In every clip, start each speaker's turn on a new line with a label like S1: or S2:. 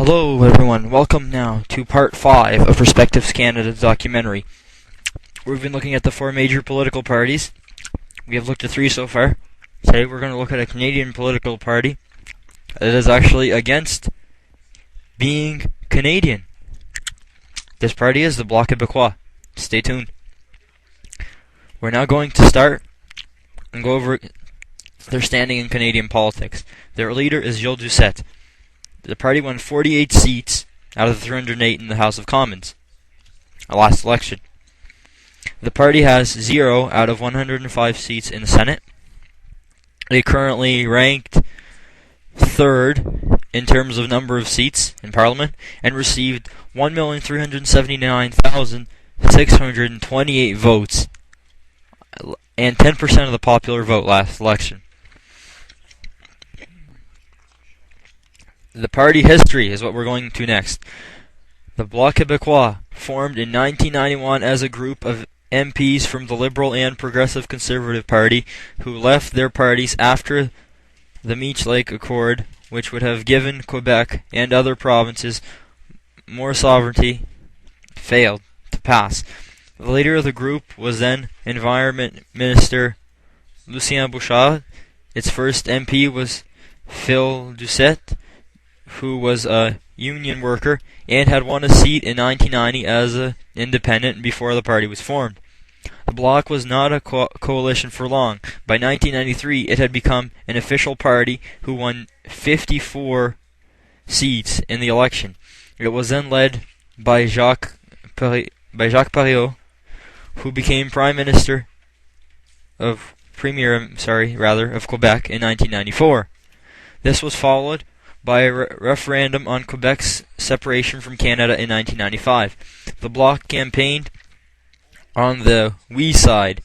S1: Hello everyone, welcome now to part 5 of Perspectives Canada documentary. We've been looking at the 4 major political parties. We have looked at 3 so far. Today we're going to look at a Canadian political party that is actually against being Canadian. This party is the Bloc Québécois. Stay tuned. We're now going to start and go over their standing in Canadian politics. Their leader is Gilles Duceppe. The party won 48 seats out of the 308 in the House of Commons, the last election. The party has 0 out of 105 seats in the Senate. They currently ranked 3rd in terms of number of seats in Parliament and received 1,379,628 votes and 10% of the popular vote last election. The party history is what we're going to next. The Bloc Québécois formed in 1991 as a group of MPs from the Liberal and Progressive Conservative Party who left their parties after the Meech Lake Accord, which would have given Quebec and other provinces more sovereignty, failed to pass. The leader of the group was then Environment Minister Lucien Bouchard. Its first MP was Phil Duceppe, who was a union worker and had won a seat in 1990 as an independent before the party was formed. The Bloc was not a coalition for long. By 1993, it had become an official party who won 54 seats in the election. It was then led by Jacques Parizeau, who became Premier of Quebec in 1994. This was followed by a referendum on Quebec's separation from Canada in 1995. The Bloc campaigned on the Oui side.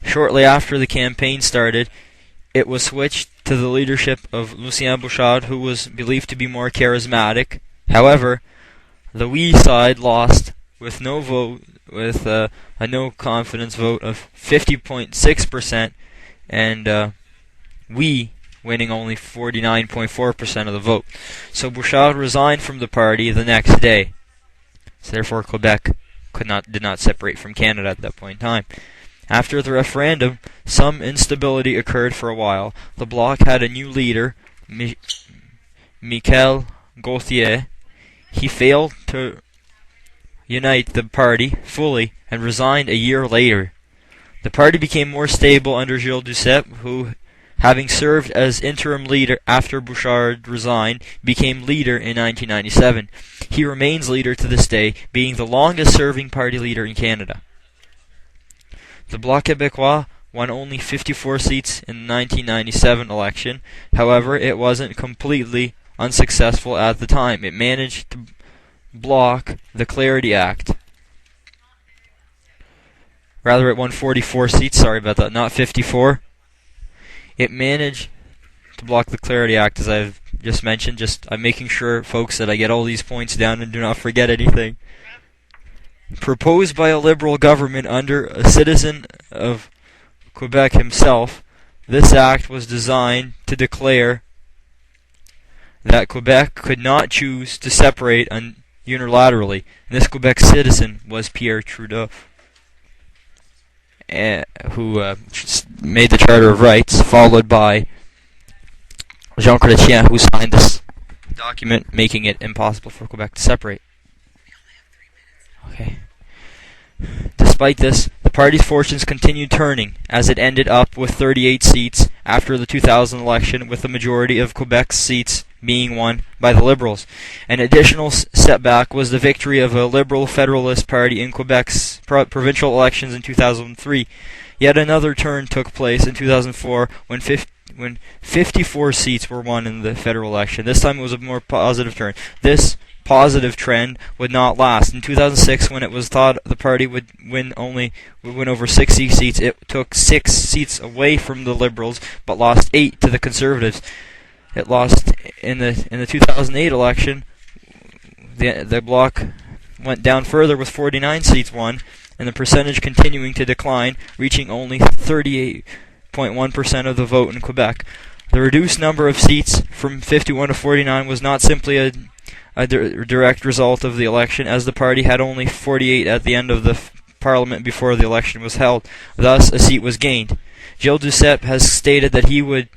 S1: Shortly after the campaign started, it was switched to the leadership of Lucien Bouchard, who was believed to be more charismatic. However, the Oui side lost with a no confidence vote of 50.6%, and Oui winning only 49.4% of the vote. So Bouchard resigned from the party the next day. So therefore Quebec did not separate from Canada at that point in time. After the referendum, some instability occurred for a while. The Bloc had a new leader, Michel Gauthier. He failed to unite the party fully and resigned a year later. The party became more stable under Gilles Duceppe, who, having served as interim leader after Bouchard resigned, became leader in 1997. He remains leader to this day, being the longest-serving party leader in Canada. The Bloc Québécois won only 54 seats in the 1997 election. However, it wasn't completely unsuccessful at the time. It managed to block the Clarity Act. Rather, it won 44 seats. Sorry about that, not 54. It managed to block the Clarity Act, as I've just mentioned. I'm making sure, folks, that I get all these points down and do not forget anything. Proposed by a Liberal government under a citizen of Quebec himself, this act was designed to declare that Quebec could not choose to separate unilaterally. And this Quebec citizen was Pierre Trudeau, who made the Charter of Rights, followed by Jean Chrétien, who signed this document, making it impossible for Quebec to separate. Okay. Despite this, the party's fortunes continued turning, as it ended up with 38 seats after the 2000 election, with the majority of Quebec's seats being won by the Liberals. An additional setback was the victory of a Liberal Federalist Party in Quebec's provincial elections in 2003. Yet another turn took place in 2004 when 54 seats were won in the federal election. This time it was a more positive turn. This positive trend would not last. In 2006, when it was thought the party would win over 60 seats, it took 6 seats away from the Liberals, but lost 8 to the Conservatives. It lost in the 2008 election. The Bloc went down further with 49 seats won, and the percentage continuing to decline, reaching only 38.1% of the vote in Quebec. The reduced number of seats from 51 to 49 was not simply a a direct result of the election, as the party had only 48 at the end of the parliament before the election was held. Thus, a seat was gained. Gilles Duceppe has stated that he would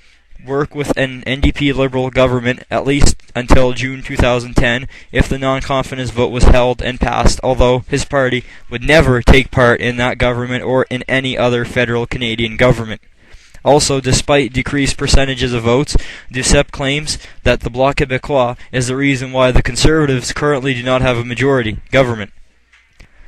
S1: work with an NDP Liberal government at least until June 2010 if the non-confidence vote was held and passed, although his party would never take part in that government or in any other federal Canadian government. Also, despite decreased percentages of votes, Duceppe claims that the Bloc Québécois is the reason why the Conservatives currently do not have a majority government.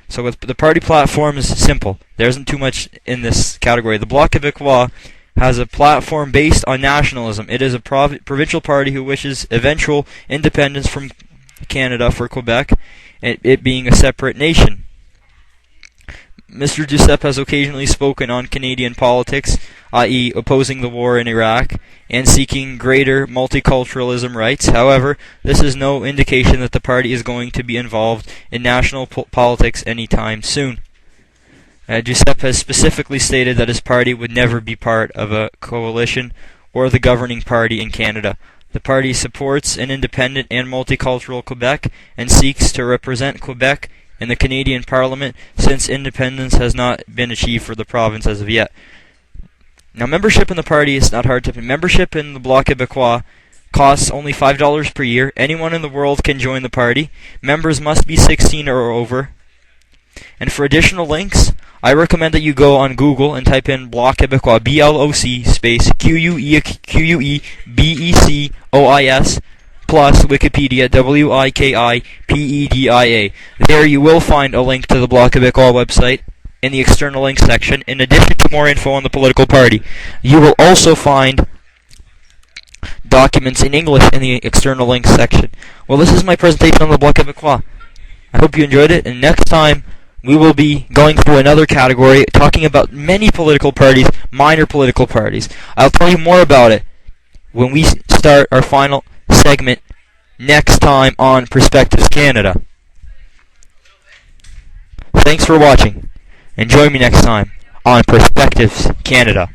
S1: So the party platform is simple. There isn't too much in this category. The Bloc Québécois has a platform based on nationalism. It is a provincial party who wishes eventual independence from Canada for Quebec, and it being a separate nation. Mr. Duceppe has occasionally spoken on Canadian politics, i.e. opposing the war in Iraq and seeking greater multiculturalism rights. However, this is no indication that the party is going to be involved in national politics anytime soon. Duceppe has specifically stated that his party would never be part of a coalition or the governing party in Canada. The party supports an independent and multicultural Quebec and seeks to represent Quebec in the Canadian Parliament, since independence has not been achieved for the province as of yet. Now, membership in the party is not hard to pay. Membership in the Bloc Québécois costs only $5 per year. Anyone in the world can join the party. Members must be 16 or over. And for additional links, I recommend that you go on Google and type in Bloc Québécois, BLOC space QUEBECOIS plus Wikipedia, WIKIPEDIA. There you will find a link to the Bloc Québécois website in the external links section, in addition to more info on the political party. You will also find documents in English in the external links section. Well, this is my presentation on the Bloc Québécois. I hope you enjoyed it, and next time we will be going through another category, talking about many political parties, minor political parties. I'll tell you more about it when we start our final segment next time on Perspectives Canada. Thanks for watching, and join me next time on Perspectives Canada.